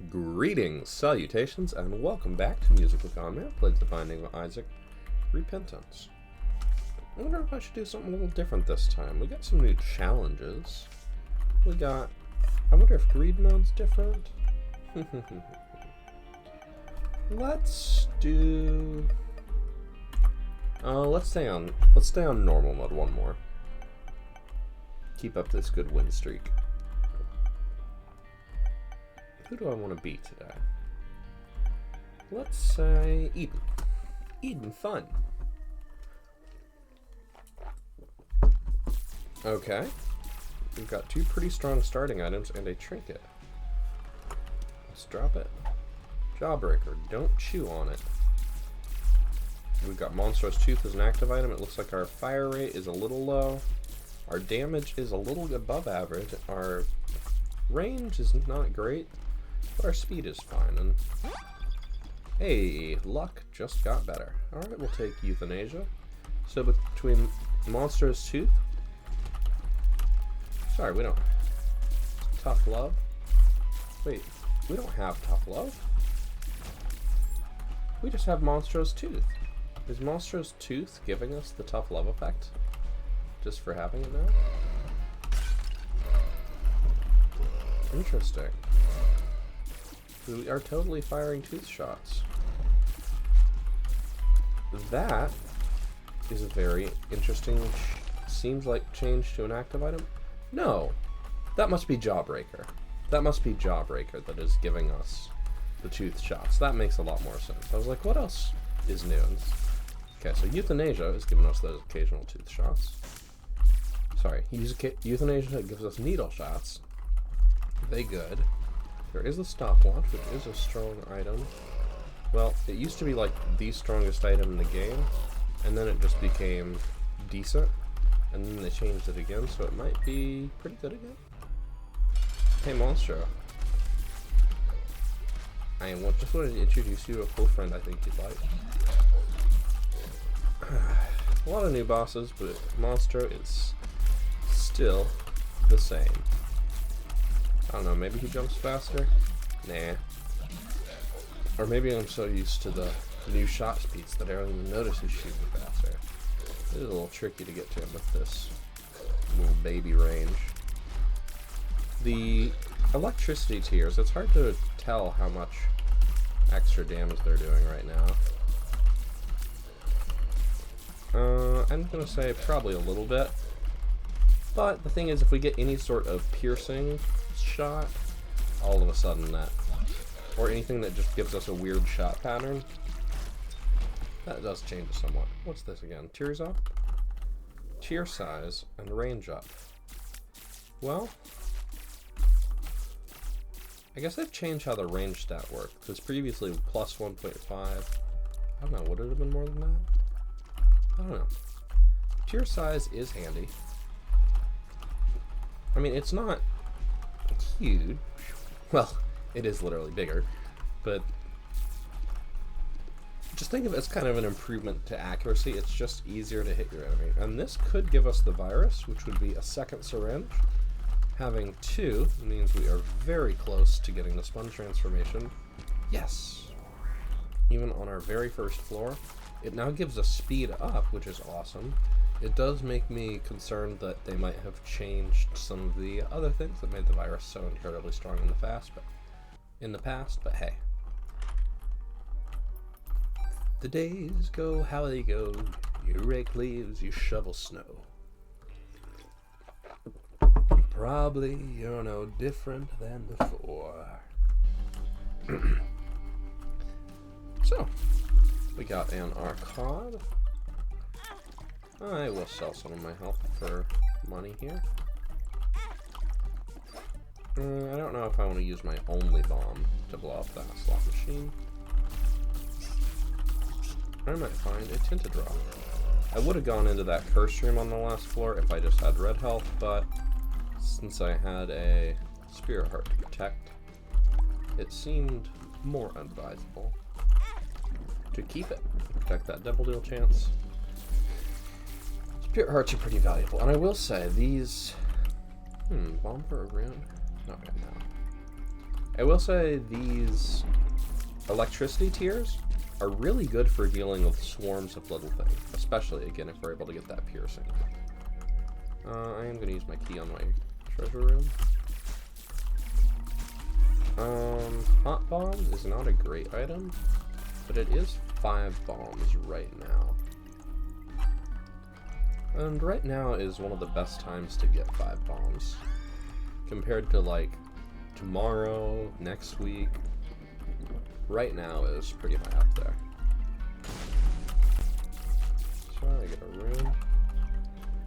Greetings, salutations, and welcome back to MusicalConman, plays The Binding of Isaac, Repentance. I wonder if I should do something a little different this time. We got some new challenges. I wonder if greed mode's different? Let's stay on normal mode one more. Keep up this good win streak. Who do I want to be today? Let's say Eden. Eden fun. Okay. We've got two pretty strong starting items and a trinket. Let's drop it. Jawbreaker. Don't chew on it. We've got Monstrous Tooth as an active item. It looks like our fire rate is a little low. Our damage is a little above average. Our range is not great. But our speed is fine, and hey, luck just got better. Alright, we'll take Euthanasia. So between Monstrous Tooth, sorry, we don't, Tough Love, wait, we don't have Tough Love, we just have Monstrous Tooth. Is Monstrous Tooth giving us the Tough Love effect, just for having it now? Interesting. We are totally firing tooth shots. That is a very interesting, seems like change to an active item. No, that must be Jawbreaker. That must be Jawbreaker that is giving us the tooth shots. That makes a lot more sense. I was like, what else is new? Okay, so Euthanasia is giving us those occasional tooth shots. Sorry, Euthanasia gives us needle shots. They good. There is a stopwatch, which is a strong item. Well, it used to be like the strongest item in the game, and then it just became decent, and then they changed it again, so it might be pretty good again. Hey, Monstro. I just wanted to introduce you to a cool friend I think you'd like. A lot of new bosses, but Monstro is still the same. I don't know, maybe he jumps faster? Nah. Or maybe I'm so used to the new shot speeds that I don't even notice he's shooting faster. It is a little tricky to get to him with this little baby range. The electricity tiers, it's hard to tell how much extra damage they're doing right now. I'm gonna say probably a little bit. But the thing is, if we get any sort of piercing shot, all of a sudden that, or anything that just gives us a weird shot pattern, that does change it somewhat. What's this again? Tiers up? Tier size and range up. Well, I guess they've changed how the range stat worked, because previously plus 1.5, I don't know, would it have been more than that? I don't know. Tier size is handy. I mean, it's not huge. Well, it is literally bigger, but just think of it as kind of an improvement to accuracy. It's just easier to hit your enemy. And this could give us the virus, which would be a second syringe. Having two means we are very close to getting the sponge transformation. Yes! Even on our very first floor. It now gives us speed up, which is awesome. It does make me concerned that they might have changed some of the other things that made the virus so incredibly strong in the past, but hey. The days go how they go. You rake leaves, you shovel snow. Probably you're no different than before. So, we got an Arcade. I will sell some of my health for money here. I don't know if I want to use my only bomb to blow up that slot machine. I might find a tinted rock. I would have gone into that curse room on the last floor if I just had red health, but since I had a spirit heart to protect, it seemed more advisable to keep it. Protect that double deal chance. Spirit hearts are pretty valuable, and I will say these bomb for a rune? Not right now. I will say these electricity tiers are really good for dealing with swarms of little things, especially, again, if we're able to get that piercing. I am going to use my key on my treasure room. Hot bomb is not a great item, but it is 5 bombs right now. And right now is one of the best times to get 5 bombs. Compared to, like, tomorrow, next week. Right now is pretty high up there. So I get a room.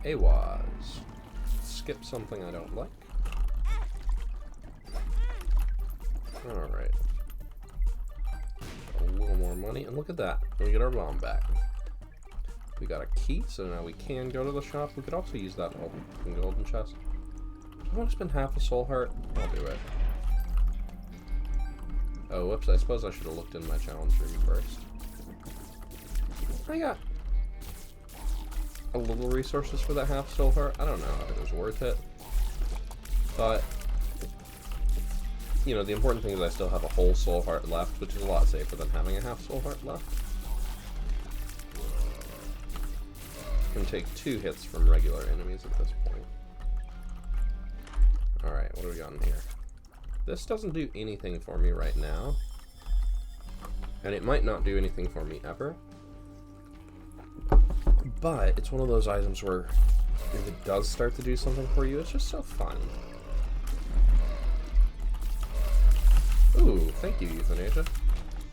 AWAS. Skip something I don't like. Alright. A little more money, and look at that. We get our bomb back. We got a key, so now we can go to the shop. We could also use that golden chest. Do I want to spend half a soul heart? I'll do it. Oh, whoops, I suppose I should have looked in my challenge room first. I got a little resources for that half soul heart. I don't know if it was worth it. But, you know, the important thing is I still have a whole soul heart left, which is a lot safer than having a half soul heart left. Can take 2 hits from regular enemies at this point. Alright, what do we got in here? This doesn't do anything for me right now. And it might not do anything for me ever. But it's one of those items where if it does start to do something for you, it's just so fun. Ooh, thank you, Euthanasia.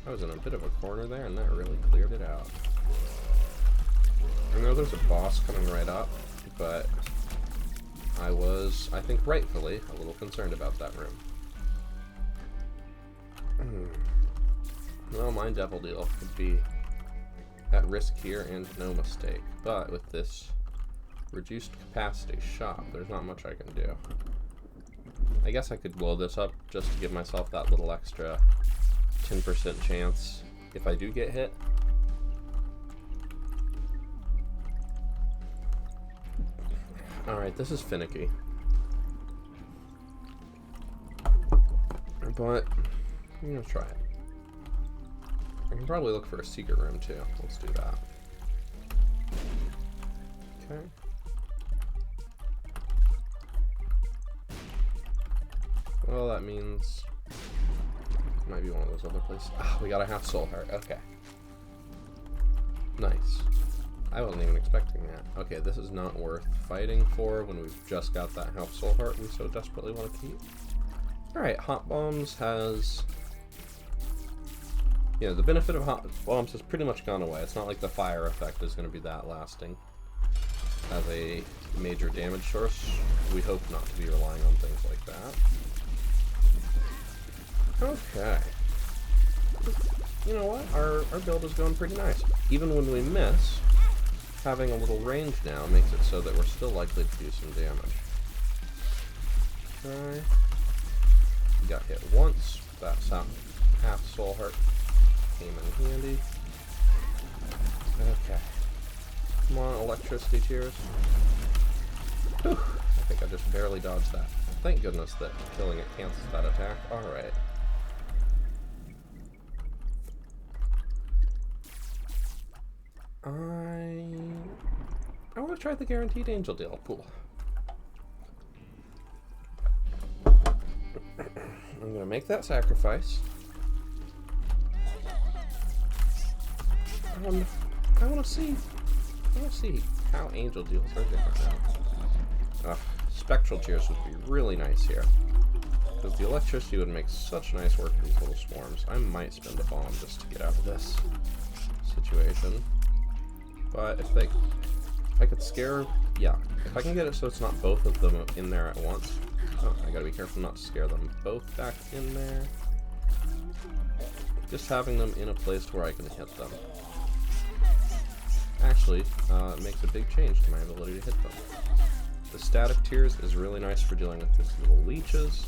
I was in a bit of a corner there, and that really cleared it out. I know there's a boss coming right up, but I was, I think rightfully, a little concerned about that room. Well, my devil deal could be at risk here and no mistake, but with this reduced capacity shop, there's not much I can do. I guess I could blow this up just to give myself that little extra 10% chance if I do get hit. Alright, this is finicky. But I'm gonna try it. I can probably look for a secret room too. Let's do that. Okay. Well, that means it might be one of those other places. Ah, we got a half soul heart. Okay. Nice. I wasn't even expecting that. Okay, this is not worth fighting for when we've just got that half soul heart we so desperately want to keep. Alright, hot bombs has... You know, the benefit of hot bombs has pretty much gone away. It's not like the fire effect is going to be that lasting as a major damage source. We hope not to be relying on things like that. Okay. You know what? Our build is going pretty nice. Even when we miss, having a little range now makes it so that we're still likely to do some damage. Okay. We got hit once. That's half soul heart came in handy. Okay. Come on, electricity tears. Whew. I think I just barely dodged that. Thank goodness that killing it cancels that attack. Alright. I want to try the guaranteed angel deal pool. I'm going to make that sacrifice. I want to see how angel deals are different now. Spectral tears would be really nice here, because the electricity would make such nice work for these little swarms. I might spend a bomb just to get out of this situation. But if I could scare, yeah, if I can get it so it's not both of them in there at once. Oh, I gotta be careful not to scare them both back in there. Just having them in a place where I can hit them. Actually, it makes a big change to my ability to hit them. The static tears is really nice for dealing with just little leeches.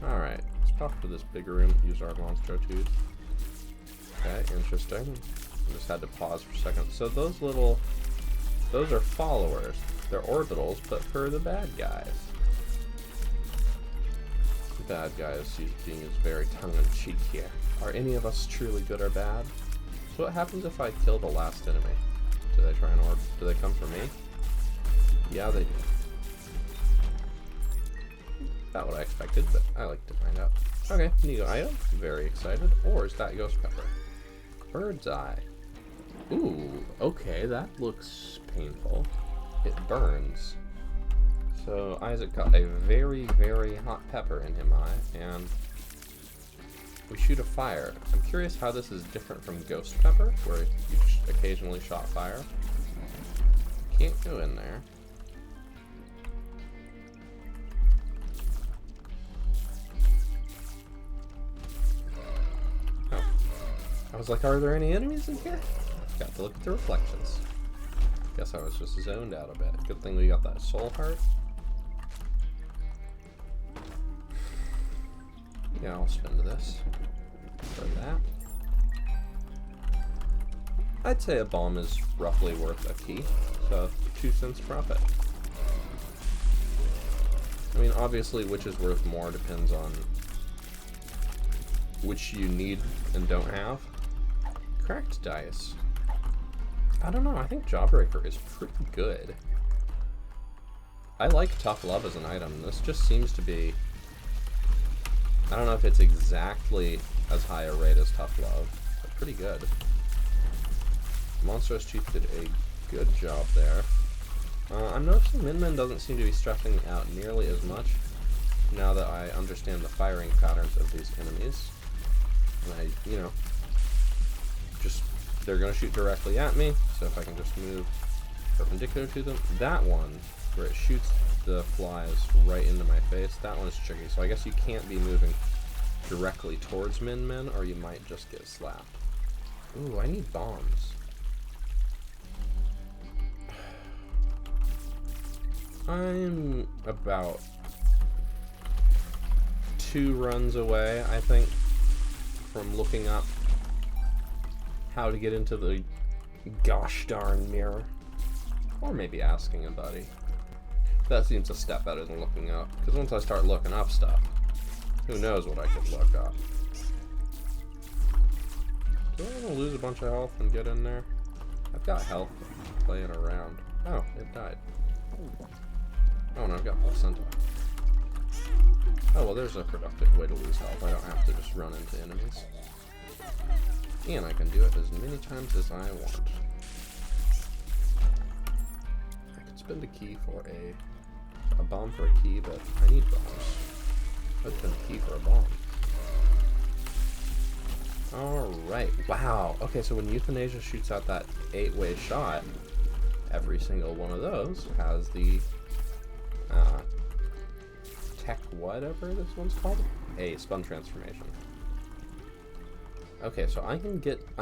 Alright, let's pop to this bigger room, use our monstro tooth. Okay, interesting. I just had to pause for a second. So those are followers. They're orbitals, but for the bad guys. bad guy is being used very tongue-in-cheek here. Are any of us truly good or bad? So what happens if I kill the last enemy? Do they try and do they come for me? Yeah, they do. Not what I expected, but I like to find out. Okay, new item. Very excited. Or is that ghost pepper? Bird's eye. Ooh, okay, that looks painful. It burns. So Isaac got a very, very hot pepper in his eye, and we shoot a fire. I'm curious how this is different from ghost pepper, where you occasionally shot fire. Can't go in there. Oh. I was like, are there any enemies in here? Got to look at the reflections. Guess I was just zoned out a bit. Good thing we got that soul heart. Yeah, I'll spend this for that. I'd say a bomb is roughly worth a key, so 2 cents profit. I mean, obviously, which is worth more depends on which you need and don't have. Cracked dice. I don't know, I think Jawbreaker is pretty good. I like Tough Love as an item. This just seems to be... I don't know if it's exactly as high a rate as Tough Love, but pretty good. Monstrous Chief did a good job there. I'm noticing Min Min doesn't seem to be stressing out nearly as much now that I understand the firing patterns of these enemies. And I, you know, just, they're going to shoot directly at me, so if I can just move perpendicular to them. That one, where it shoots the flies right into my face, that one is tricky, so I guess you can't be moving directly towards Min Min, or you might just get slapped. Ooh, I need bombs. I'm about 2 runs away, I think, from looking up how to get into the gosh darn mirror. Or maybe asking a buddy. That seems a step better than looking up, because once I start looking up stuff, who knows what I could look up. Do I want to lose a bunch of health and get in there? I've got health playing around. Oh, it died. Oh no, I've got placenta. Oh well, there's a productive way to lose health. I don't have to just run into enemies. And I can do it as many times as I want. I could spend a key for a bomb for a key, but I need bombs. I'd spend a key for a bomb. Alright, wow. Okay, so when Euthanasia shoots out that 8-way shot, every single one of those has the tech whatever this one's called? A spun transformation. Okay, so I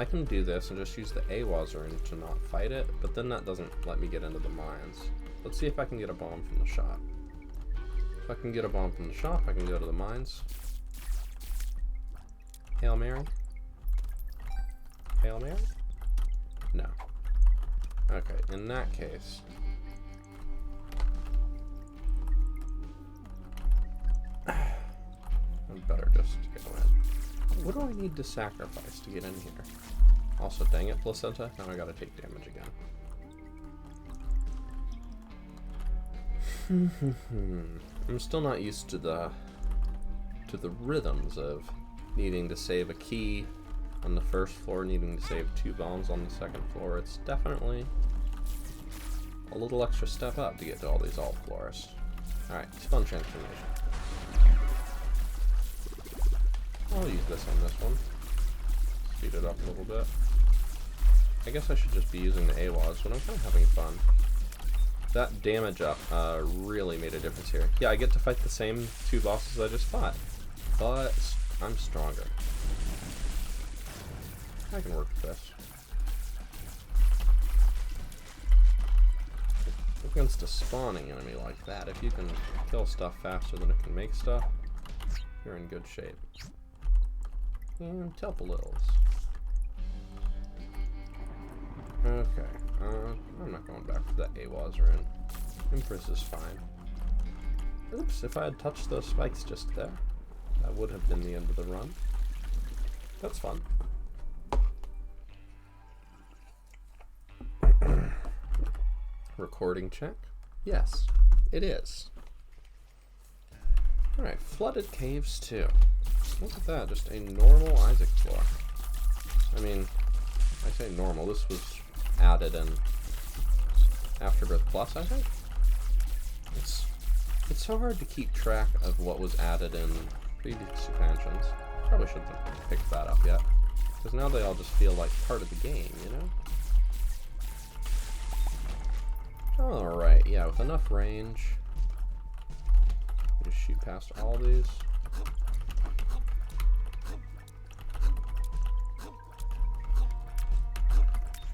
can do this and just use the AWASRN to not fight it, but then that doesn't let me get into the mines. Let's see if I can get a bomb from the shop. If I can get a bomb from the shop, I can go to the mines. Hail Mary? Hail Mary? No. Okay, in that case... I'd better just go in. What do I need to sacrifice to get in here? Also, dang it, placenta. Now I gotta take damage again. I'm still not used to the rhythms of needing to save a key on the first floor, needing to save 2 bombs on the second floor. It's definitely a little extra step up to get to all these alt floors. Alright, spun transformation. I'll use this on this one. Speed it up a little bit. I guess I should just be using the AWAS, but I'm kind of having fun. That damage up really made a difference here. Yeah, I get to fight the same 2 bosses I just fought, but I'm stronger. I can work with this. Against a spawning enemy like that, if you can kill stuff faster than it can make stuff, you're in good shape. And Telpalils. Okay, I'm not going back for that AWASRN. Empress is fine. Oops, if I had touched those spikes just there. That would have been the end of the run. That's fun. Recording check. Yes, it is. Alright, flooded caves too. Look at that, just a normal Isaac floor. I mean, I say normal, this was added in Afterbirth Plus, I think? It's so hard to keep track of what was added in previous expansions. Probably shouldn't have picked that up yet. Because now they all just feel like part of the game, you know? Alright, yeah, with enough range, just shoot past all these.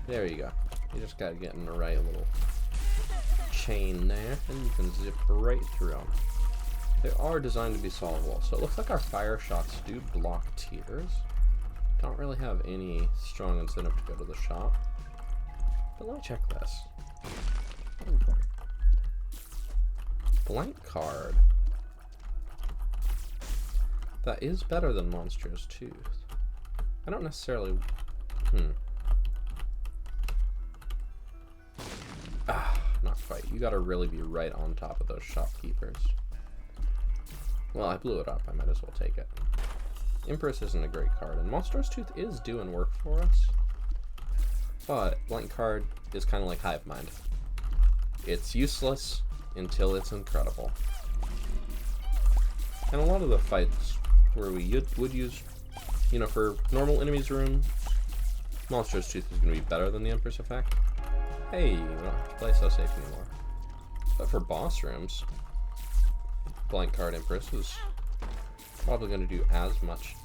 There you go. You just gotta get in the right little chain there, and you can zip right through them. They are designed to be solvable, so it looks like our fire shots do block tears. Don't really have any strong incentive to go to the shop. But let me check this. Blank card. That is better than Monstrous Tooth. I don't necessarily... Not quite. You gotta really be right on top of those shopkeepers. Well, I blew it up. I might as well take it. Empress isn't a great card, and Monstrous Tooth is doing work for us. But Blank card is kind of like Hive Mind. It's useless until it's incredible. And a lot of the fights where we would use, you know, for normal enemies room, Monstrous Tooth is going to be better than the Empress effect. Hey, we don't have to play so safe anymore. But for boss rooms, Blank card Empress is probably going to do as much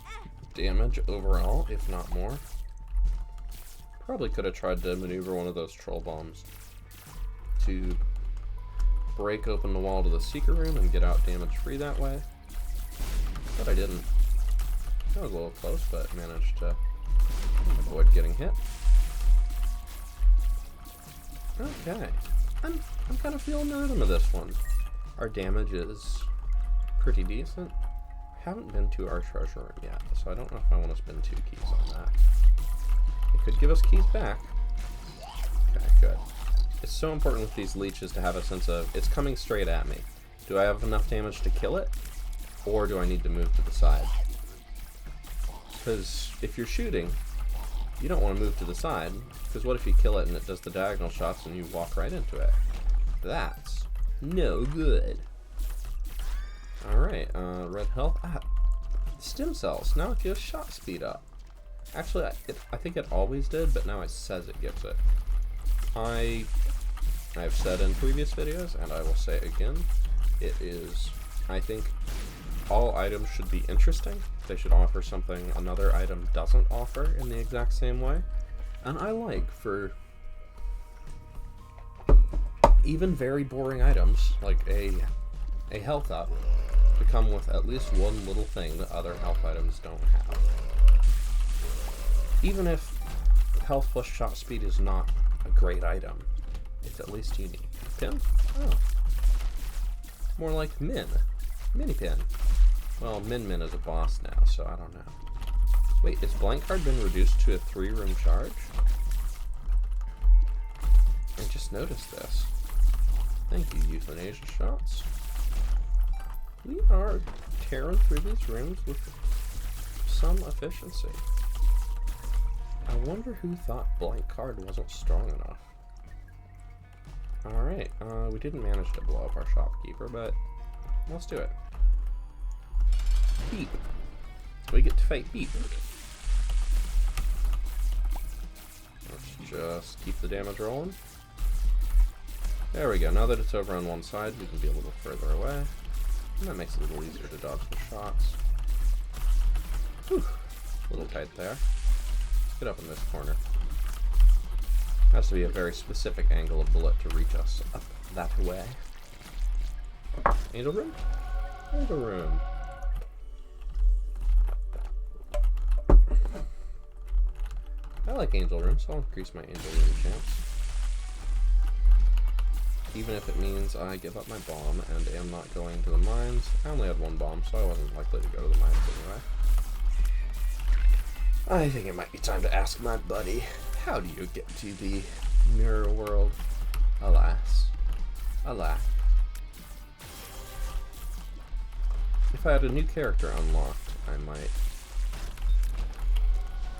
damage overall, if not more. Probably could have tried to maneuver one of those troll bombs to break open the wall to the secret room and get out damage free that way. But I didn't. That was a little close, but managed to avoid getting hit. Okay. I'm kind of feeling the rhythm of this one. Our damage is pretty decent. Haven't been to our treasure room yet, so I don't know if I want to spend 2 keys on that. It could give us keys back. Okay, good. It's so important with these leeches to have a sense of, it's coming straight at me. Do I have enough damage to kill it? Or do I need to move to the side? Because if you're shooting, you don't want to move to the side, because what if you kill it and it does the diagonal shots and you walk right into it? That's no good. Alright, red health. Stem cells. Now it gives shot speed up. Actually, I think it always did, but now it says it gives it. I've said in previous videos, and I will say again, it is, I think, all items should be interesting. They should offer something another item doesn't offer in the exact same way. And I like for even very boring items, like a health up, to come with at least one little thing that other health items don't have. Even if health plus shot speed is not a great item, it's at least unique. Pin? Oh. More like Min. Mini pin. Well, Min is a boss now, so I don't know. Wait, has Blank card been reduced to a 3-room charge? I just noticed this. Thank you, Euthanasia Shots. We are tearing through these rooms with some efficiency. I wonder who thought Blank card wasn't strong enough. Alright, we didn't manage to blow up our shopkeeper, but let's do it. Beep. We get to fight Beep. Let's just keep the damage rolling. There we go. Now that it's over on one side, we can be a little further away. And that makes it a little easier to dodge the shots. Whew. A little tight there. Let's get up in this corner. Has to be a very specific angle of bullet to reach us up that way. Angel room? Angel room. I like angel room, so I'll increase my angel room chance. even if it means I give up my bomb and am not going to the mines. I only had one bomb, so I wasn't likely to go to the mines anyway. I think it might be time to ask my buddy, how do you get to the mirror world? Alas. Alas. If I had a new character unlocked, I might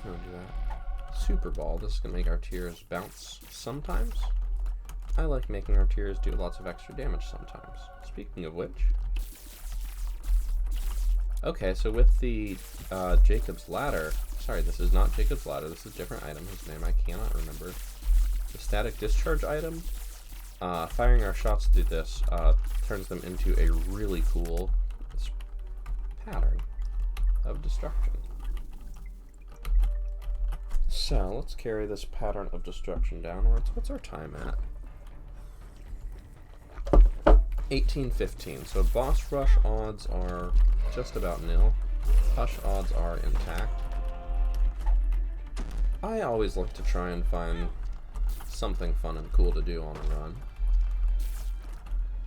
do that. Super Ball. This is going to make our tiers bounce sometimes. I like making our tiers do lots of extra damage sometimes. Speaking of which... Okay, so with the Jacob's Ladder... Sorry, this is not Jacob's Ladder. This is a different item whose name I cannot remember. The Static Discharge item. Firing our shots through this turns them into a really cool pattern of destruction. So, let's carry this pattern of destruction downwards. What's our time at? 18:15. So boss rush odds are just about nil. Hush odds are intact. I always like to try and find something fun and cool to do on a run.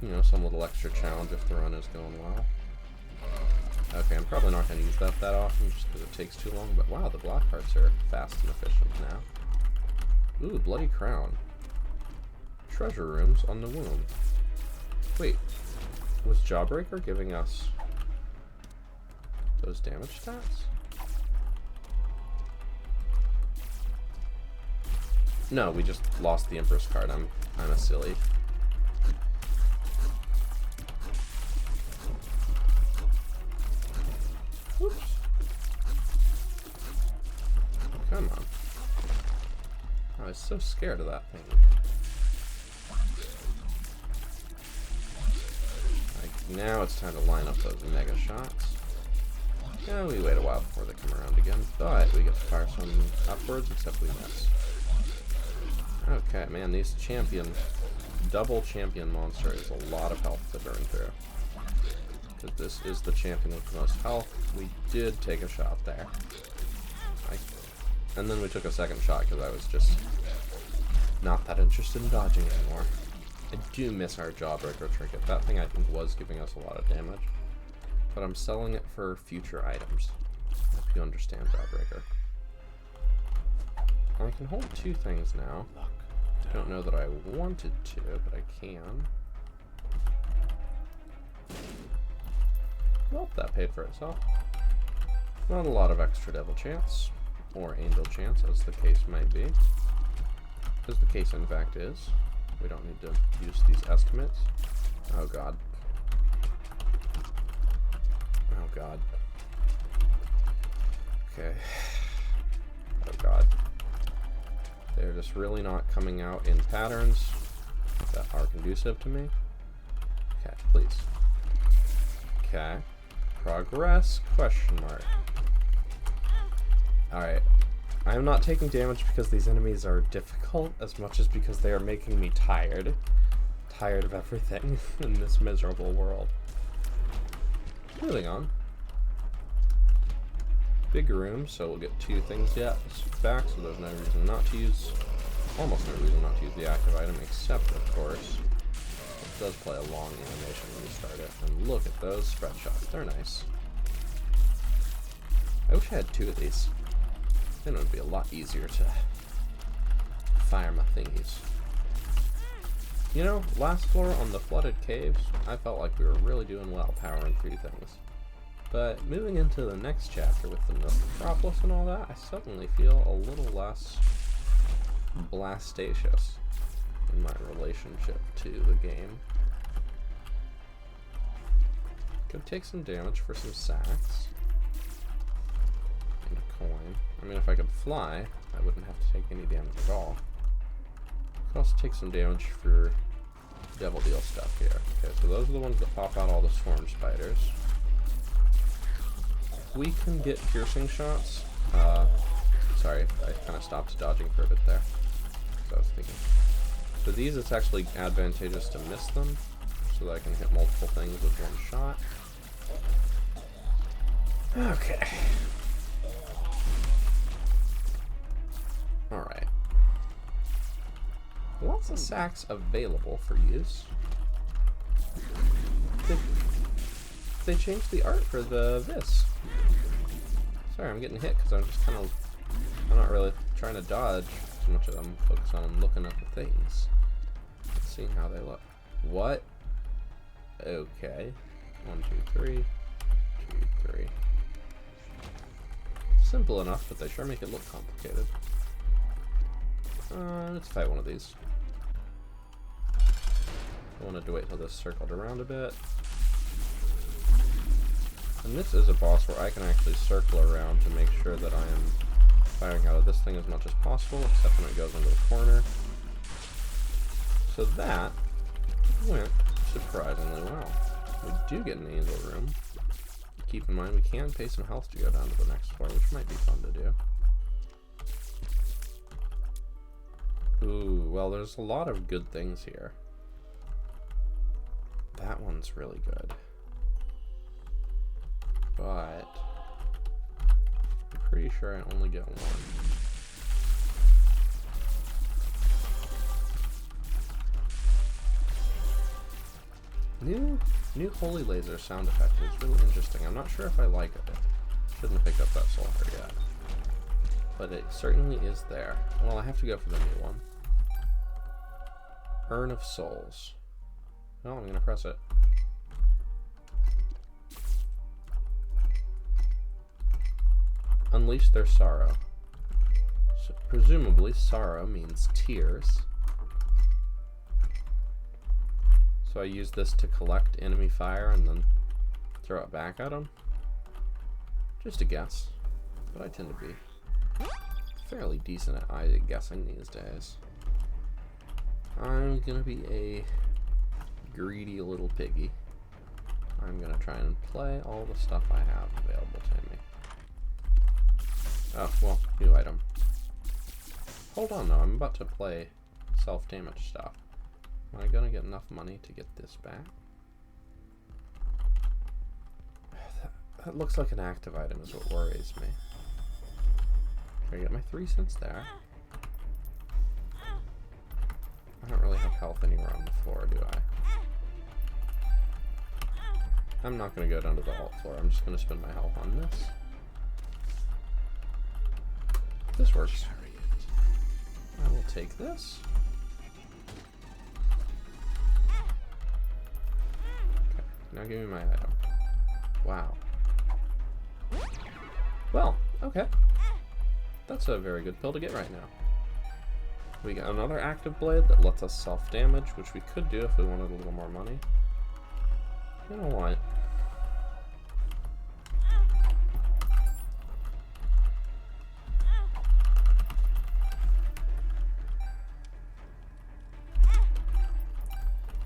You know, some little extra challenge if the run is going well. Okay, I'm probably not going to use that often just because it takes too long, but wow, the black hearts are fast and efficient now. Ooh, Bloody Crown. Treasure rooms on the womb. Wait, was Jawbreaker giving us those damage stats? No, we just lost the Empress card. I'm a silly. Whoops. Come on. I was so scared of that thing. Now it's time to line up those mega shots. Yeah, we wait a while before they come around again, but we get to fire some upwards, except we miss. Okay, man, these double champion monster is a lot of health to burn through. Because this is the champion with the most health. We did take a shot there. And then we took a second shot because I was just not that interested in dodging anymore. I do miss our Jawbreaker trinket. That thing I think was giving us a lot of damage. But I'm selling it for future items. I hope you understand, Jawbreaker. I can hold two things now. I don't know that I wanted to, but I can. Well, that paid for itself. Not a lot of extra devil chance, or angel chance, as the case might be. As the case in fact is. We don't need to use these estimates. Oh god. Oh god. Okay. Oh god. They're just really not coming out in patterns that are conducive to me. Okay, please. Okay. Progress? Question mark. Alright. I am not taking damage because these enemies are difficult as much as because they are making me tired. Tired of everything in this miserable world. Moving on. Big room, so we'll get two things yet back, so there's no reason not to use, almost no reason not to use the active item, except of course, it does play a long animation when you start it. And look at those spread shots, they're nice. I wish I had two of these. Then it would be a lot easier to fire my thingies. You know, last floor on the flooded caves, I felt like we were really doing well powering through things. But moving into the next chapter with the Metropolis and all that, I suddenly feel a little less blastatious in my relationship to the game. Could take some damage for some sacks. And a coin. I mean, if I could fly, I wouldn't have to take any damage at all. Could also take some damage for Devil Deal stuff here. Okay, so those are the ones that pop out all the swarm spiders. We can get piercing shots. Sorry, I kind of stopped dodging for a bit there. So I was thinking. So these, it's actually advantageous to miss them, so that I can hit multiple things with one shot. Okay. Alright. Well, Pizza sacks available for use. They changed the art for this. Sorry, I'm getting hit because I'm just kind of... I'm not really trying to dodge so much as I'm focused on looking at the things. Seeing how they look. What? Okay. 1, 2, 3. 2, 3. Simple enough, but they sure make it look complicated. Let's fight one of these. I wanted to wait till this circled around a bit. And this is a boss where I can actually circle around to make sure that I am firing out of this thing as much as possible, except when it goes into the corner. So that went surprisingly well. We do get an angel room. Keep in mind we can pay some health to go down to the next floor, which might be fun to do. Ooh, well, there's a lot of good things here. That one's really good. But I'm pretty sure I only get one. New holy laser sound effect is really interesting. I'm not sure if I like it. Shouldn't have picked up that soul heart yet. But it certainly is there. Well, I have to go for the new one. Urn of Souls. Well, I'm gonna press it. Unleash their sorrow. So presumably sorrow means tears. So I use this to collect enemy fire and then throw it back at them. Just a guess, but I tend to be fairly decent at guessing these days. I'm gonna be a greedy little piggy. I'm gonna try and play all the stuff I have available to me. Oh, well, new item. Hold on though, I'm about to play self-damage stuff. Am I gonna get enough money to get this back? That looks like an active item is what worries me. Can I get my 3 cents there? I don't really have health anywhere on the floor, do I? I'm not gonna go down to the alt floor, I'm just gonna spend my health on this. This works. I will take this. Okay, now give me my item. Wow. Well, okay. That's a very good pill to get right now. We got another active blade that lets us self-damage, which we could do if we wanted a little more money. You know what?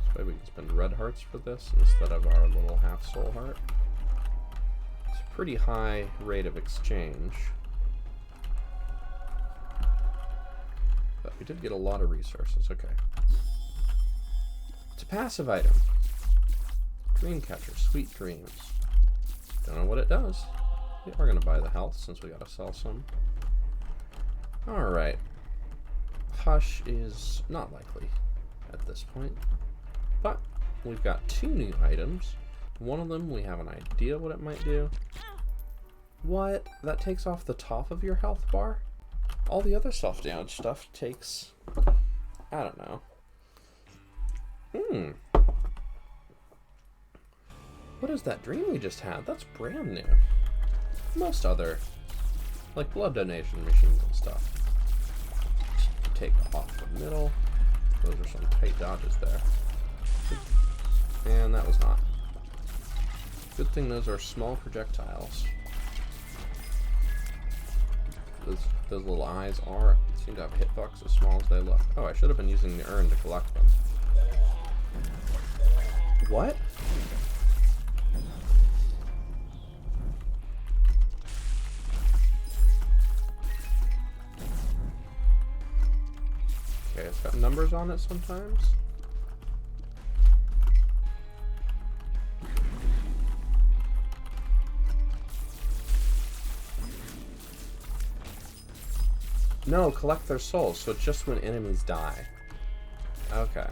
This way we can spend red hearts for this instead of our little half soul heart. It's a pretty high rate of exchange. But we did get a lot of resources, okay. It's a passive item. Dreamcatcher, Sweet Dreams. Don't know what it does. Yeah, we're gonna buy the health since we gotta sell some. Alright. Hush is not likely at this point. But we've got 2 new items. One of them we have an idea what it might do. What? That takes off the top of your health bar? All the other self-damage stuff takes... I don't know. What is that dream we just had? That's brand new. Most other, like blood donation machines and stuff, take off the middle. Those are some tight dodges there. And that was not. Good thing those are small projectiles. Those little eyes seem to have hitbox as small as they look. Oh, I should have been using the urn to collect them. What? Okay, it's got numbers on it sometimes. No, collect their souls, so it's just when enemies die. Okay.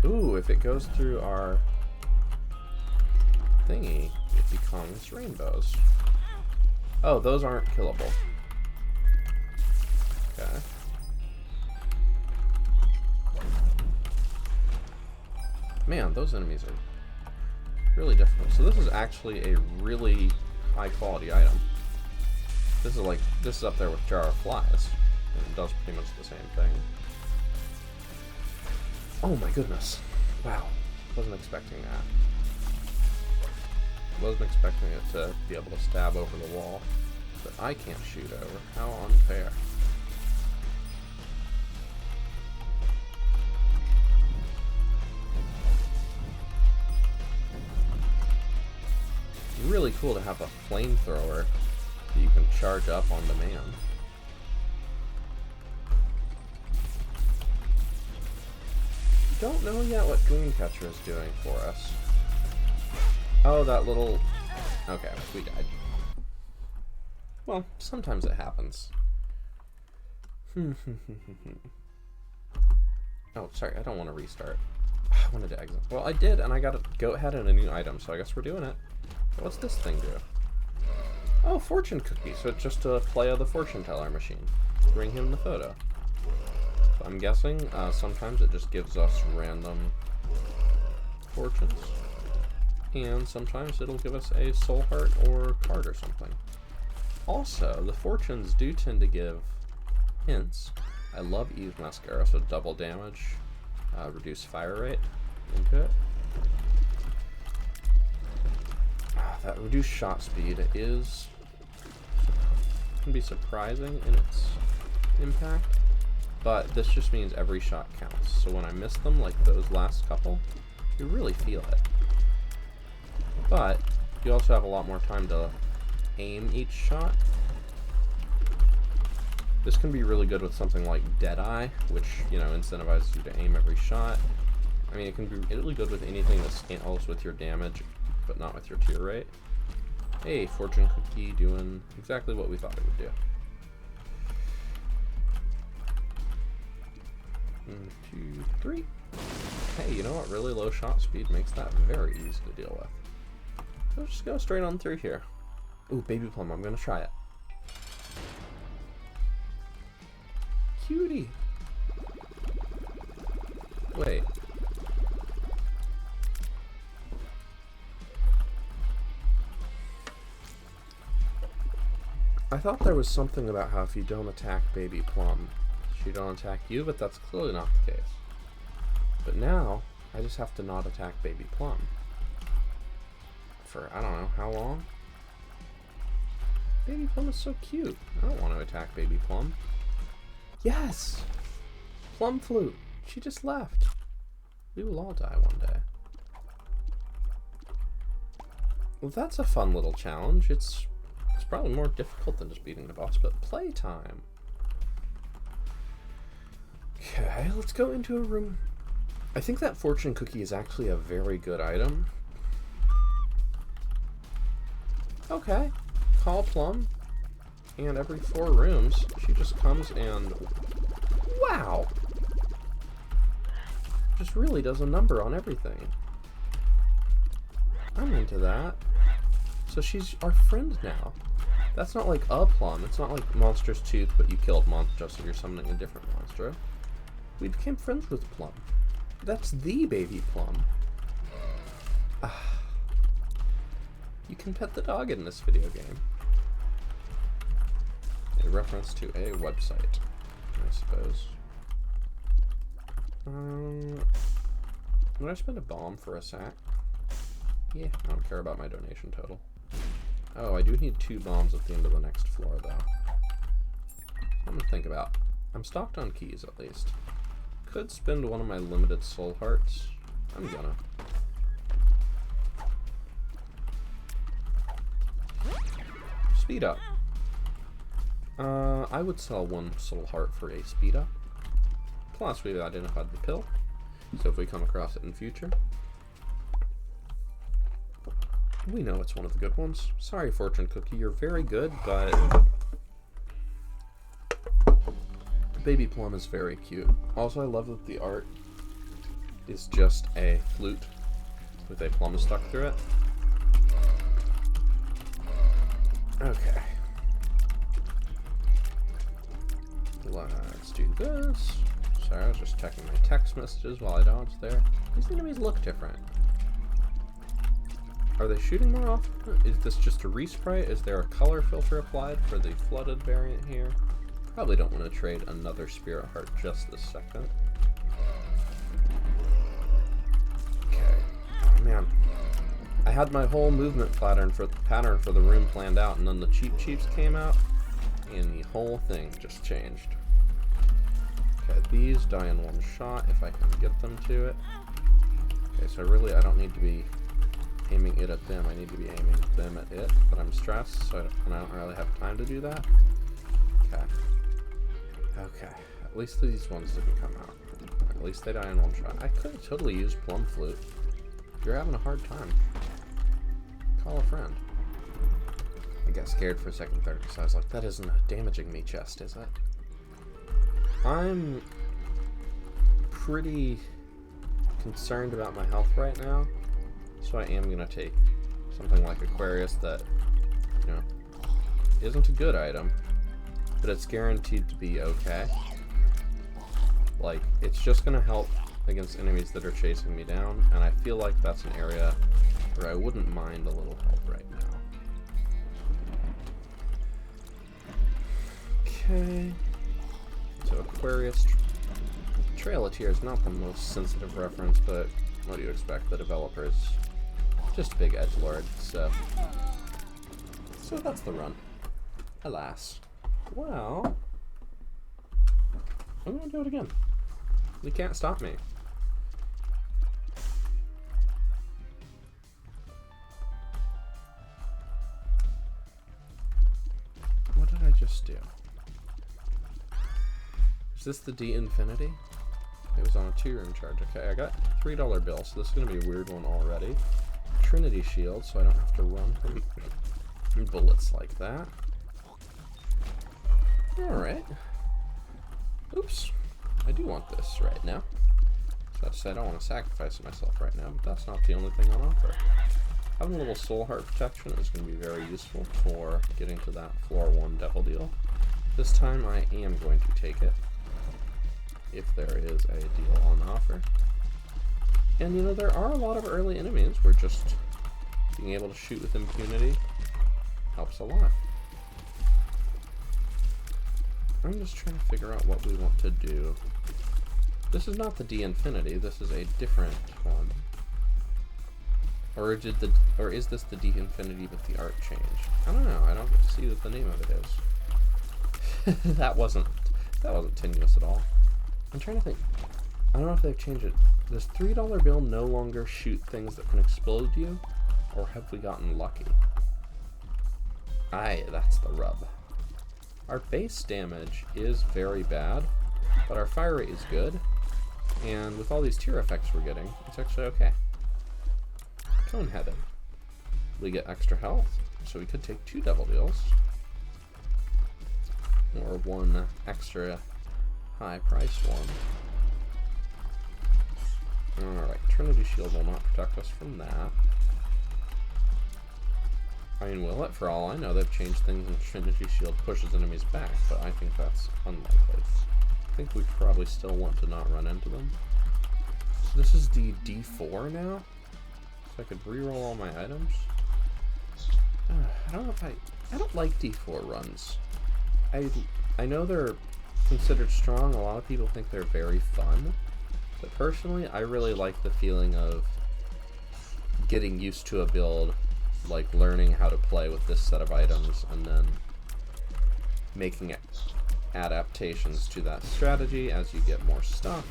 Ooh, if it goes through our thingy, it becomes rainbows. Oh, those aren't killable. Okay. Man, those enemies are really difficult. So this is actually a really high quality item. This is up there with Jar of Flies. And it does pretty much the same thing. Oh my goodness. Wow. Wasn't expecting that. Wasn't expecting it to be able to stab over the wall that I can't shoot over. How unfair. Really cool to have a flamethrower that you can charge up on demand. Don't know yet what Dreamcatcher is doing for us. Oh, that little... Okay, we died. Well, sometimes it happens. Oh, sorry, I don't want to restart. I wanted to exit. Well, I did, and I got a goat head and a new item, so I guess we're doing it. What's this thing do? Oh, fortune cookie. So it's just a play of the fortune teller machine. Bring him the photo. So I'm guessing sometimes it just gives us random fortunes. And sometimes it'll give us a soul heart or card or something. Also, the fortunes do tend to give hints. I love Eve's Mascara, so double damage, reduce fire rate into it. That reduced shot speed can be surprising in its impact, but this just means every shot counts. So when I miss them, like those last couple, you really feel it. But you also have a lot more time to aim each shot. This can be really good with something like Deadeye, which, you know, incentivizes you to aim every shot. I mean, it can be really good with anything that scales with your damage, but not with your tier rate. Hey, fortune cookie doing exactly what we thought it would do. 1, 2, 3. Hey, you know what? Really low shot speed makes that very easy to deal with. So just go straight on through here. Ooh, baby plum. I'm gonna try it. Cutie. Wait. I thought there was something about how if you don't attack Baby Plum, she don't attack you, but that's clearly not the case. But now, I just have to not attack Baby Plum. For, I don't know, how long? Baby Plum is so cute. I don't want to attack Baby Plum. Yes! Plum Flute. She just left. We will all die one day. Well, that's a fun little challenge. It's probably more difficult than just beating the boss, but playtime. Okay, let's go into a room. I think that fortune cookie is actually a very good item. Okay, call Plum, and every 4 rooms, she just comes and... Wow! Just really does a number on everything. I'm into that. So she's our friend now. That's not like a Plum. It's not like Monster's Tooth, but you killed Monstro, so you're summoning a different Monstro. We became friends with Plum. That's the Baby Plum. Ah. You can pet the dog in this video game. A reference to a website, I suppose. Would I spend a bomb for a sack? Yeah, I don't care about my donation total. Oh, I do need 2 bombs at the end of the next floor, though. I'm gonna think about. I'm stocked on keys, at least. Could spend one of my limited soul hearts. I'm gonna. Speed up. I would sell 1 soul heart for a speed up. Plus, we've identified the pill, so if we come across it in future, we know it's one of the good ones. Sorry, fortune cookie, you're very good, but Baby plum is very cute. Also, I love that the art is just a flute with a plum stuck through it. Okay. Let's do this. Sorry, I was just checking my text messages while I dodged there. These enemies look different. Are they shooting more often? Is this just a resprite? Is there a color filter applied for the flooded variant here? Probably don't want to trade another spirit heart just this second. Okay. Oh, man. I had my whole movement pattern for the room planned out, and then the Cheep Cheeps came out, and the whole thing just changed. Okay, these die in one shot if I can get them to it. Okay, so really I don't need to be aiming it at them. I need to be aiming them at it, but I'm stressed, so I don't really have time to do that. Okay. Okay. At least these ones didn't come out. At least they die in one shot. I could totally use Plum Flute. If you're having a hard time, call a friend. I got scared for a second there because I was like, that isn't a damaging me chest, is it? I'm pretty concerned about my health right now, so I am going to take something like Aquarius that, you know, isn't a good item, but it's guaranteed to be okay. Like, it's just going to help against enemies that are chasing me down, and I feel like that's an area where I wouldn't mind a little help right now. Okay. So Aquarius, Trail of Tears, not the most sensitive reference, but what do you expect? The developer's just a big edgelord, so that's the run. Alas. Well, I'm gonna do it again. You can't stop me. What did I just do? Is this the D Infinity? It was on a 2-room charge. Okay, I got a $3 bill, so this is going to be a weird one already. Trinity Shield, so I don't have to run from bullets like that. Alright. Oops. I do want this right now. So that's to say I don't want to sacrifice myself right now, but that's not the only thing on offer. Having a little soul heart protection is going to be very useful for getting to that floor 1 devil deal. This time I am going to take it, if there is a deal on offer. And you know, there are a lot of early enemies where just being able to shoot with impunity helps a lot. I'm just trying to figure out what we want to do. This is not the D Infinity, this is a different one. Or is this the D Infinity with the art change? I don't know, I don't get to see what the name of it is. that wasn't tenuous at all. I'm trying to think. I don't know if they've changed it. Does $3 bill no longer shoot things that can explode you? Or have we gotten lucky? Aye, that's the rub. Our base damage is very bad, but our fire rate is good. And with all these tier effects we're getting, it's actually okay. Cone-headed. We get extra health, so we could take 2 devil deals. Or 1 extra high price one. Alright, Trinity Shield will not protect us from that. I mean, will it? For all I know, they've changed things and Trinity Shield pushes enemies back, but I think that's unlikely. I think we probably still want to not run into them. So this is the D4 now? So I could reroll all my items? I don't know if I don't like D4 runs. I know they're considered strong. A lot of people think they're very fun. But personally, I really like the feeling of getting used to a build, like learning how to play with this set of items, and then making adaptations to that strategy as you get more stuff.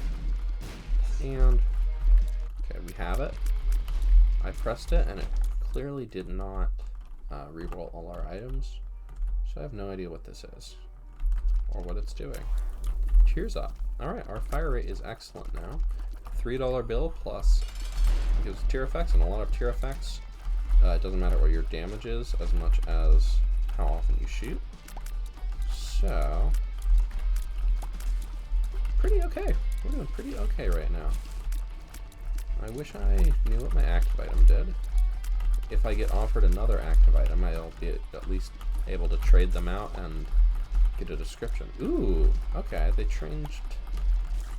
And, okay, we have it. I pressed it, and it clearly did not reroll all our items. So I have no idea what this is, or what it's doing. Cheers up. Alright, our fire rate is excellent now. $3 bill plus it gives tier effects, and a lot of tier effects. It doesn't matter what your damage is as much as how often you shoot. So, pretty okay. We're doing pretty okay right now. I wish I knew what my active item did. If I get offered another active item, I'll be at least able to trade them out and get a description. Ooh, okay, they changed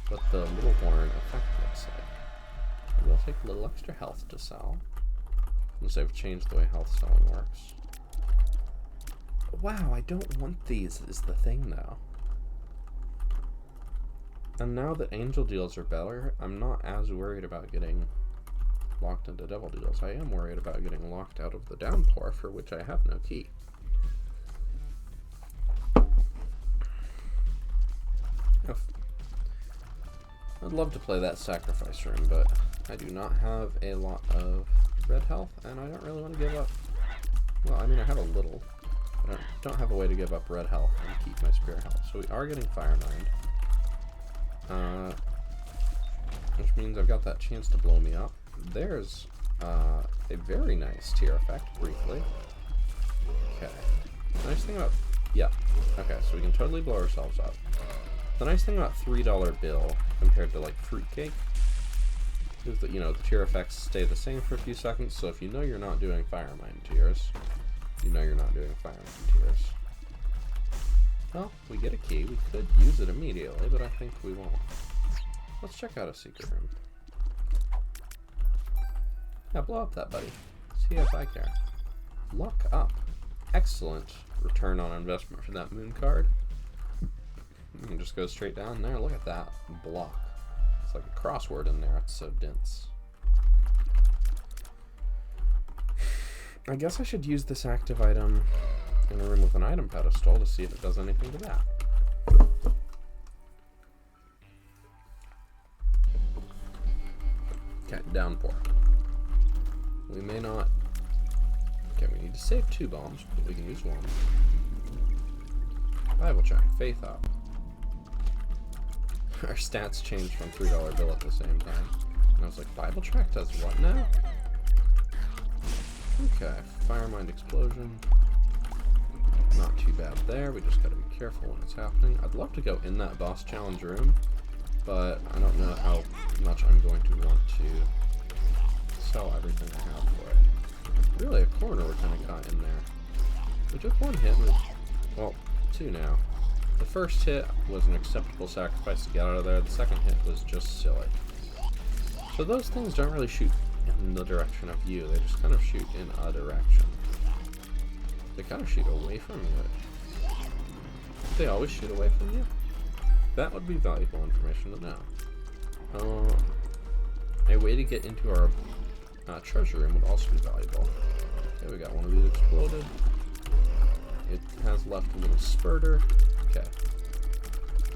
what the little horn effect looks like. We'll take a little extra health to sell, since they've changed the way health selling works. Wow, I don't want these is the thing though. And now that angel deals are better, I'm not as worried about getting locked into devil deals. I am worried about getting locked out of the downpour, for which I have no key. I'd love to play that sacrifice room, but I do not have a lot of red health, and I don't really want to give up. Well, I mean, I have a little, but I don't have a way to give up red health and keep my spirit health. So we are getting Fire Mind. Which means I've got that chance to blow me up. There's a very nice tier effect, briefly. Okay. The nice thing about... Yeah. Okay, so we can totally blow ourselves up. The nice thing about $3 bill compared to, like, fruitcake is that, you know, the tier effects stay the same for a few seconds, so if you know you're not doing Fire Mind tiers, you know you're not doing Fire Mind tiers. Well, we get a key. We could use it immediately, but I think we won't. Let's check out a secret room. Yeah, blow up that buddy. See if I care. Luck up. Excellent return on investment for that moon card. You can just go straight down there. Look at that block. It's like a crossword in there. It's so dense. I guess I should use this active item in a room with an item pedestal to see if it does anything to that. Okay, downpour. We may not... Okay, we need to save 2 bombs, but we can use 1. Bible track, faith up. Our stats changed from $3 bill at the same time. And I was like, Bible track does what now? Okay, Fire Mind explosion. Not too bad there. We just gotta be careful when it's happening. I'd love to go in that boss challenge room, but I don't know how much I'm going to want to sell everything I have for it. Really, a corner we're kind of caught in there. We took 1 hit, well, 2 now. The first hit was an acceptable sacrifice to get out of there. The second hit was just silly. So those things don't really shoot in the direction of you. They just kind of shoot in a direction. They kind of shoot away from you. They always shoot away from you? That would be valuable information to know. A way to get into our treasure room would also be valuable. Okay, we got one of these exploded. It has left a little spurter. Okay.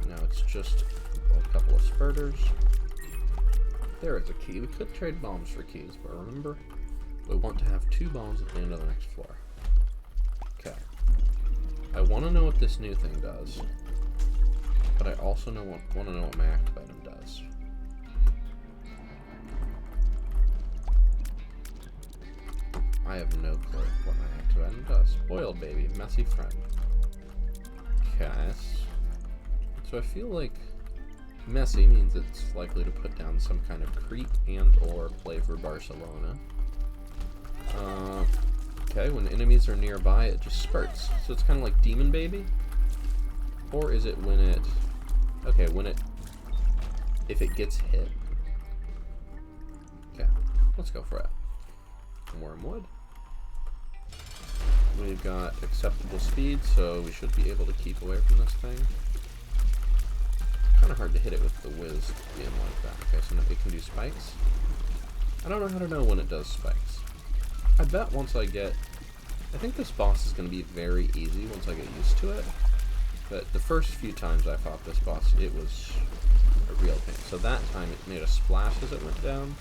Now it's just a couple of spurters. There is a key. We could trade bombs for keys, but remember, we want to have 2 bombs at the end of the next floor. Okay. I want to know what this new thing does, but I also want to know what my active item does. I have no clue what my active item does. Spoiled baby, messy friend. Okay. So I feel like messy means it's likely to put down some kind of creep and or play for Barcelona. Okay, when enemies are nearby, it just spurts. So it's kind of like Demon Baby? Or is it when it... Okay, when it... If it gets hit. Okay, let's go for it. Wormwood. We've got acceptable speed, so we should be able to keep away from this thing. Kind of hard to hit it with the whiz being like that. Okay, so now it can do spikes. I don't know how to know when it does spikes. I bet once I get... I think this boss is going to be very easy once I get used to it. But the first few times I fought this boss, it was a real pain. So that time it made a splash as it went down.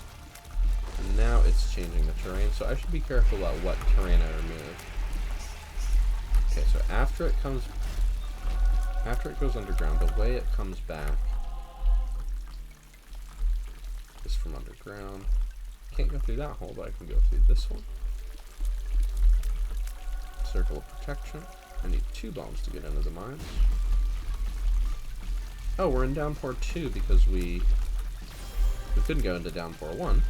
And now it's changing the terrain, so I should be careful about what terrain I remove. Okay, so after it goes underground, the way it comes back is from underground. Can't go through that hole, but I can go through this one. Circle of protection. I need 2 bombs to get into the mines. Oh, we're in downpour 2 because we couldn't go into downpour 1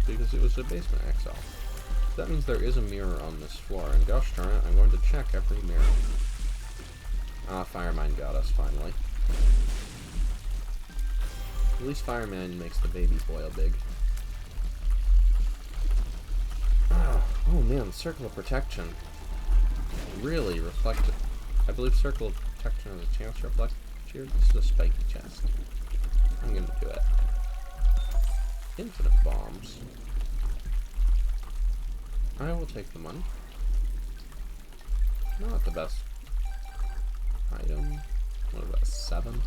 because it was a basement XL. That means there is a mirror on this floor, and gosh darn it, I'm going to check every mirror. Ah, Firemine got us, finally. At least Fireman makes the baby boil big. Oh man, Circle of Protection. Really reflected. I believe Circle of Protection has a chance to reflect cheer. This is a spiky chest. I'm gonna do it. Infinite bombs. I will take the money. Not the best item. What about 7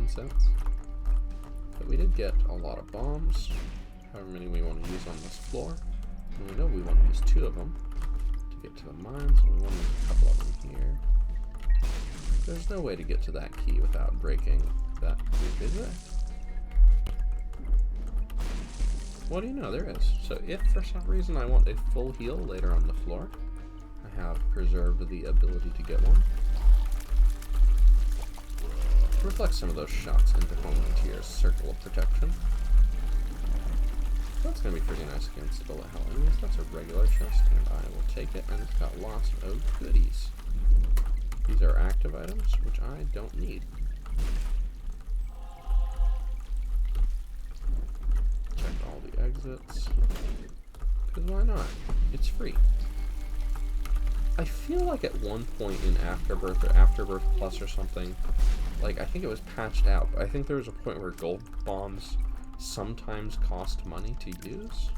cents? But we did get a lot of bombs. However many we want to use on this floor. And we know we want to use 2 of them to get to the mines, and we want to use a couple of them here. There's no way to get to that key without breaking that key, is there? What do you know? There is. So if for some reason I want a full heal later on the floor, I have preserved the ability to get one. Reflect some of those shots into Volunteer's Circle of Protection. That's going to be pretty nice against bullet hell enemies. That's a regular chest, and I will take it, and it's got lots of goodies. These are active items, which I don't need. Check all the exits. Because why not? It's free. I feel like at one point in Afterbirth or Afterbirth Plus or something, like, I think it was patched out, but I think there was a point where gold bombs sometimes cost money to use.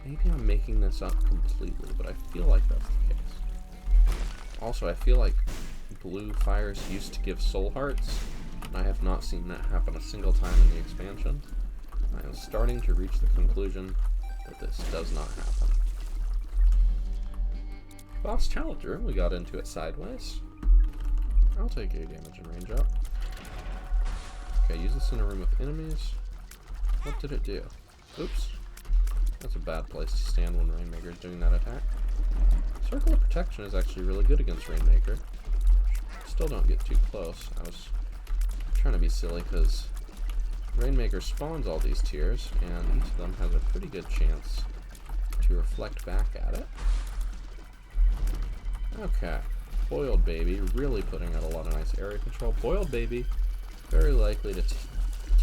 Maybe I'm making this up completely, but I feel like that's the case. Also, I feel like blue fires used to give soul hearts, and I have not seen that happen a single time in the expansion. I am starting to reach the conclusion that this does not happen. Boss Challenger, we got into it sideways. I'll take 8 damage and range up. Okay, use this in a room with enemies. What did it do? Oops. That's a bad place to stand when Rainmaker is doing that attack. Circle of Protection is actually really good against Rainmaker. Still don't get too close. I was trying to be silly because Rainmaker spawns all these tiers, and each of them has a pretty good chance to reflect back at it. Okay. Boiled Baby, really putting out a lot of nice area control. Boiled Baby, very likely to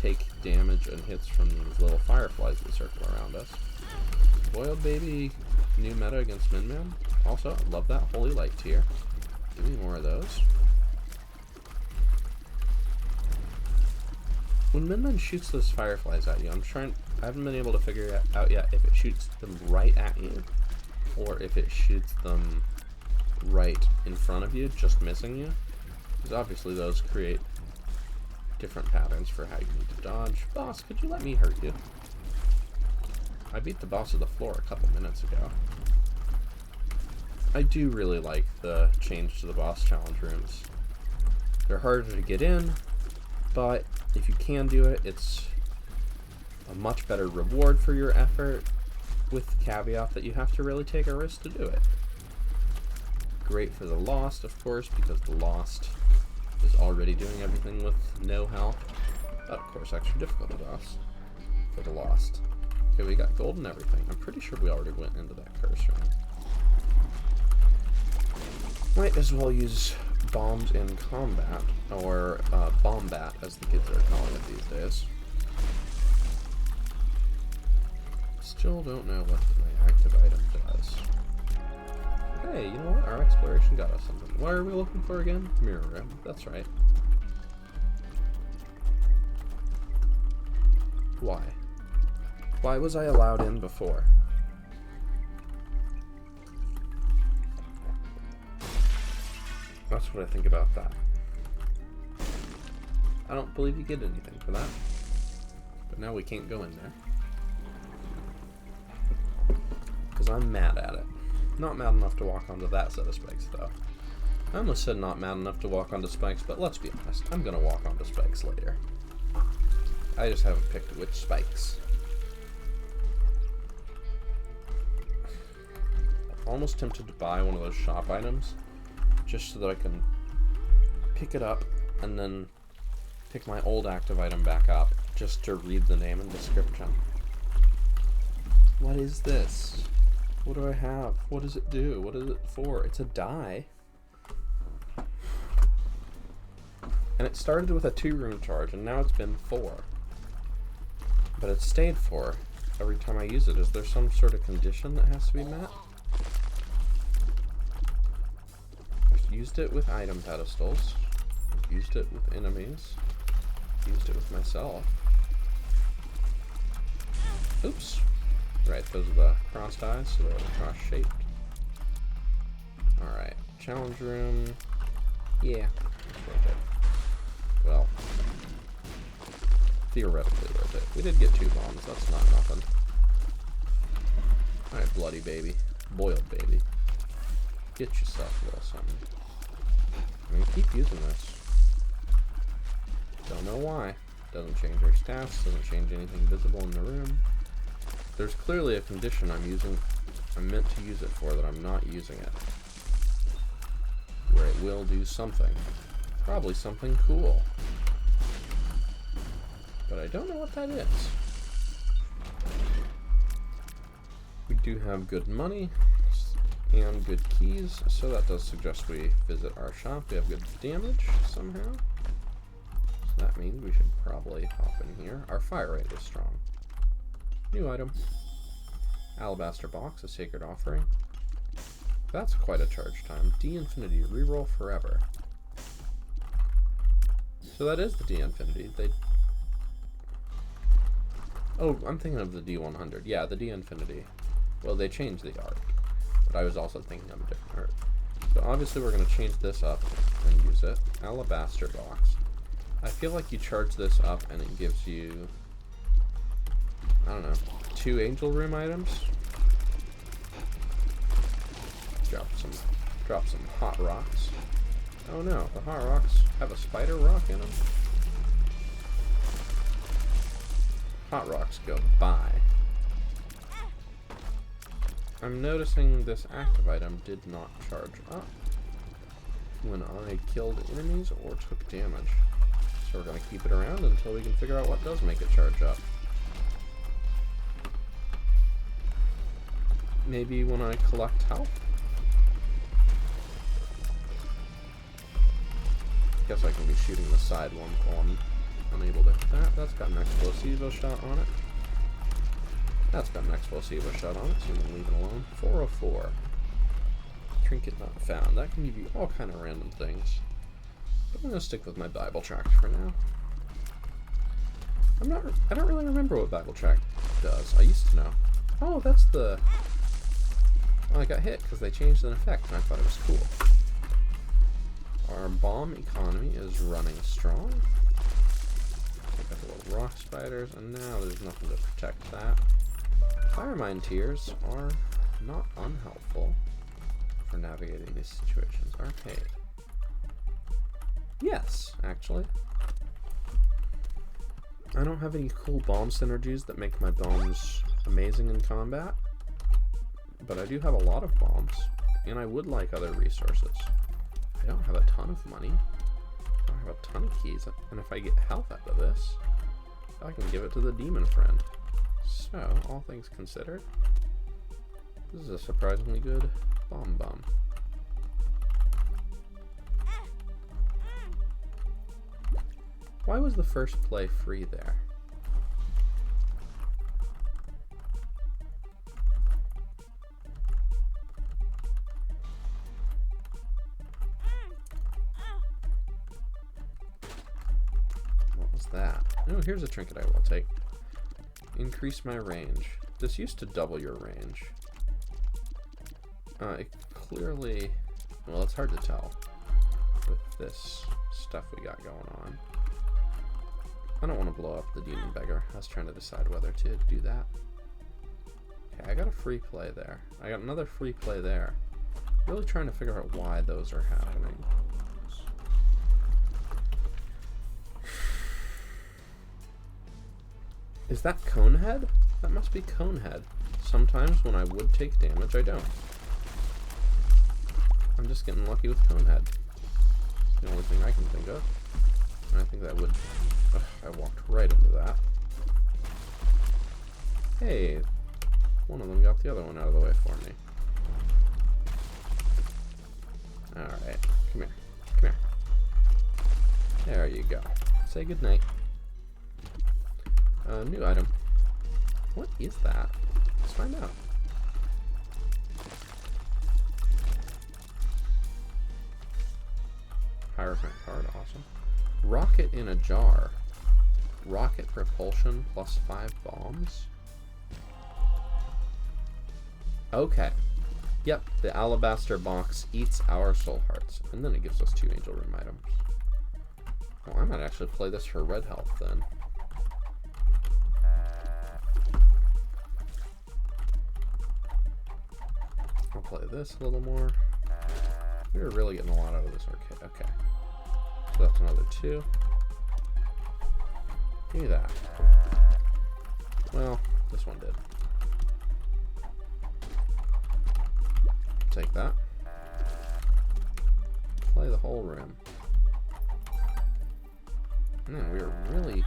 take damage and hits from these little fireflies that circle around us. Boiled Baby, new meta against Min-Man. Also, love that Holy Light tier. Give me more of those. When Min-Man shoots those fireflies at you, I haven't been able to figure out yet if it shoots them right at you, or if it shoots them right in front of you, just missing you. Because obviously those create different patterns for how you need to dodge. Boss, could you let me hurt you? I beat the boss of the floor a couple minutes ago. I do really like the change to the boss challenge rooms. They're harder to get in, but if you can do it, it's a much better reward for your effort, with the caveat that you have to really take a risk to do it. Great for the Lost, of course, because the Lost is already doing everything with no health. But of course, extra difficult boss for the Lost. Okay, we got gold and everything. I'm pretty sure we already went into that curse room. Might as well use bombs in combat, or bombat, as the kids are calling it these days. Still don't know what my active item does. Hey, you know what? Our exploration got us something. What are we looking for again? Mirror room. That's right. Why? Why was I allowed in before? That's what I think about that. I don't believe you get anything for that. But now we can't go in there. Because I'm mad at it. Not mad enough to walk onto that set of spikes, though. I almost said not mad enough to walk onto spikes, but let's be honest, I'm gonna walk onto spikes later. I just haven't picked which spikes. I'm almost tempted to buy one of those shop items, just so that I can pick it up and then pick my old active item back up just to read the name and description. What is this? What do I have? What does it do? What is it for? It's a die. And it started with a 2-rune charge, and now it's been 4. But it stayed 4 every time I use it. Is there some sort of condition that has to be met? I've used it with item pedestals. I've used it with enemies. I've used it with myself. Oops. Right, those are the crossed eyes, so they're cross-shaped. Alright, challenge room. Yeah, it's worth it. Well, theoretically worth it. We did get 2 bombs, that's not nothing. Alright, bloody baby. Boiled baby. Get yourself a little something. I'm gonna keep using this. Don't know why. Doesn't change our stats, doesn't change anything visible in the room. There's clearly a condition I'm meant to use it for that I'm not using it. Where it will do something. Probably something cool. But I don't know what that is. We do have good money and good keys, so that does suggest we visit our shop. We have good damage somehow. So that means we should probably hop in here. Our fire rate is strong. New item. Alabaster box, a sacred offering. That's quite a charge time. D-Infinity, reroll forever. So that is the D-Infinity. Oh, I'm thinking of the D100. Yeah, the D-Infinity. Well, they changed the art. But I was also thinking of a different art. So obviously we're going to change this up and use it. Alabaster box. I feel like you charge this up and it gives you, I don't know, 2 angel room items. Drop some hot rocks. Oh no, the hot rocks have a spider rock in them. Hot rocks go by. I'm noticing this active item did not charge up when I killed enemies or took damage. So we're going to keep it around until we can figure out what does make it charge up. Maybe when I collect health? Guess I can be shooting the side one while I'm unable to hit that. That's got an explosivo shot on it. That's got an explosivo shot on it, so we can leave it alone. 404. Trinket not found. That can give you all kind of random things. But I'm going to stick with my Bible tract for now. I don't really remember what Bible tract does. I used to know. Oh, that's the... Well, I got hit because they changed an effect and I thought it was cool. Our bomb economy is running strong. We got the little rock spiders, and now there's nothing to protect that. Fire mine tiers are not unhelpful for navigating these situations. Arcade. Yes, actually. I don't have any cool bomb synergies that make my bombs amazing in combat, but I do have a lot of bombs, and I would like other resources. I don't have a ton of money. I don't have a ton of keys, and if I get health out of this, I can give it to the demon friend. So, all things considered, this is a surprisingly good bomb. Why was the first play free there? What was that? Oh, here's a trinket I will take. Increase my range. This used to double your range. It clearly... Well, it's hard to tell with this stuff we got going on. I don't want to blow up the demon beggar. I was trying to decide whether to do that. Okay, I got a free play there. I got another free play there. Really trying to figure out why those are happening. Is that Conehead? That must be Conehead. Sometimes when I would take damage, I don't. I'm just getting lucky with Conehead. The only thing I can think of. I think that would... Ugh, I walked right into that. Hey, one of them got the other one out of the way for me. Alright, come here. Come here. There you go. Say goodnight. New item. What is that? Let's find out. Hierophant card, awesome. Rocket in a jar. Rocket propulsion plus 5 bombs. Okay. Yep, the alabaster box eats our soul hearts, and then it gives us 2 angel room items. Well, I might actually play this for red health then. I'll play this a little more. We're really getting a lot out of this arcade. Okay. So that's another 2. Give me that. Well, this one did. Take that. Play the whole room. Man, we were really...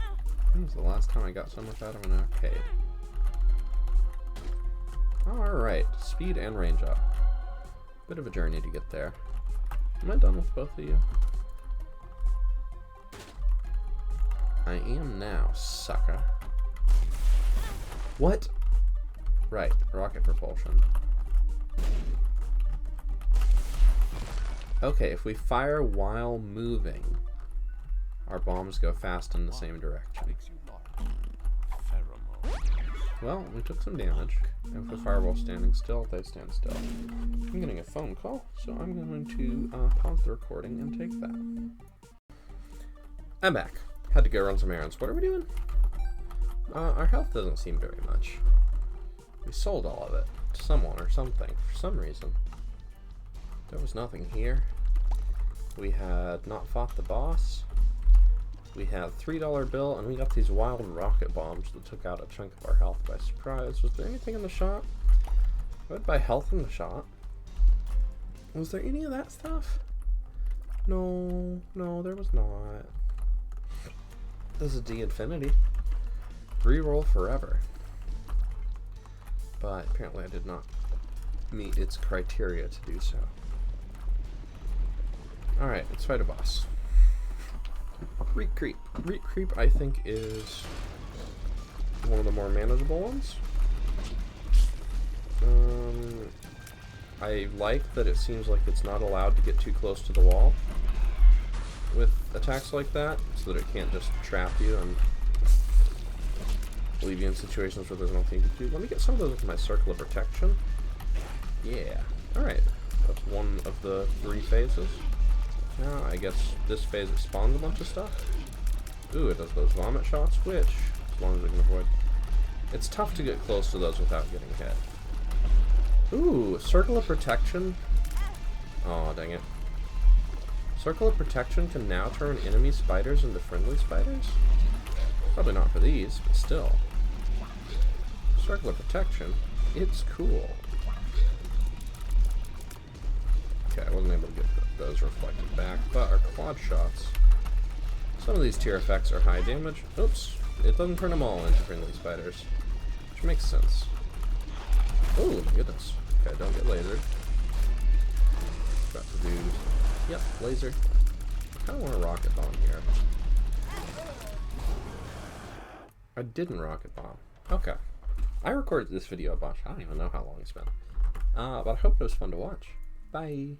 When was the last time I got so much out of an arcade? Alright, speed and range up. Bit of a journey to get there. Am I done with both of you? I am now, sucker. What? Right, rocket propulsion. Okay, if we fire while moving, our bombs go fast in the same direction. Well, we took some damage. And if we fire while standing still, they stand still. I'm getting a phone call, so I'm going to pause the recording and take that. I'm back. Had to go run some errands. What are we doing? Our health doesn't seem very much. We sold all of it to someone or something for some reason. There was nothing here. We had not fought the boss. We had a $3 bill, and we got these wild rocket bombs that took out a chunk of our health by surprise. Was there anything in the shop? I would buy health in the shop. Was there any of that stuff? No, there was not. This is D-Infinity. Reroll forever. But apparently I did not meet its criteria to do so. Alright, let's fight a boss. Reek Creep. Reek Creep, I think, is one of the more manageable ones. I like that it seems like it's not allowed to get too close to the wall with attacks like that, so that it can't just trap you and leave you in situations where there's nothing to do. Let me get some of those with my Circle of Protection. Yeah. Alright. That's one of the 3 phases. Now, I guess this phase it spawns a bunch of stuff. Ooh, it does those vomit shots, which, as long as I can avoid... It's tough to get close to those without getting hit. Ooh, Circle of Protection. Aw, dang it. Circle of Protection can now turn enemy spiders into friendly spiders? Probably not for these, but still. Circle of Protection. It's cool. Okay, I wasn't able to get those reflected back, but our quad shots. Some of these tier effects are high damage. Oops, it doesn't turn them all into friendly spiders, which makes sense. Oh my goodness. Okay, don't get lasered. Got to do. Yep, laser. I kind of want a rocket bomb here. I didn't rocket bomb. Okay. I recorded this video a bunch. I don't even know how long it's been. But I hope it was fun to watch. Bye.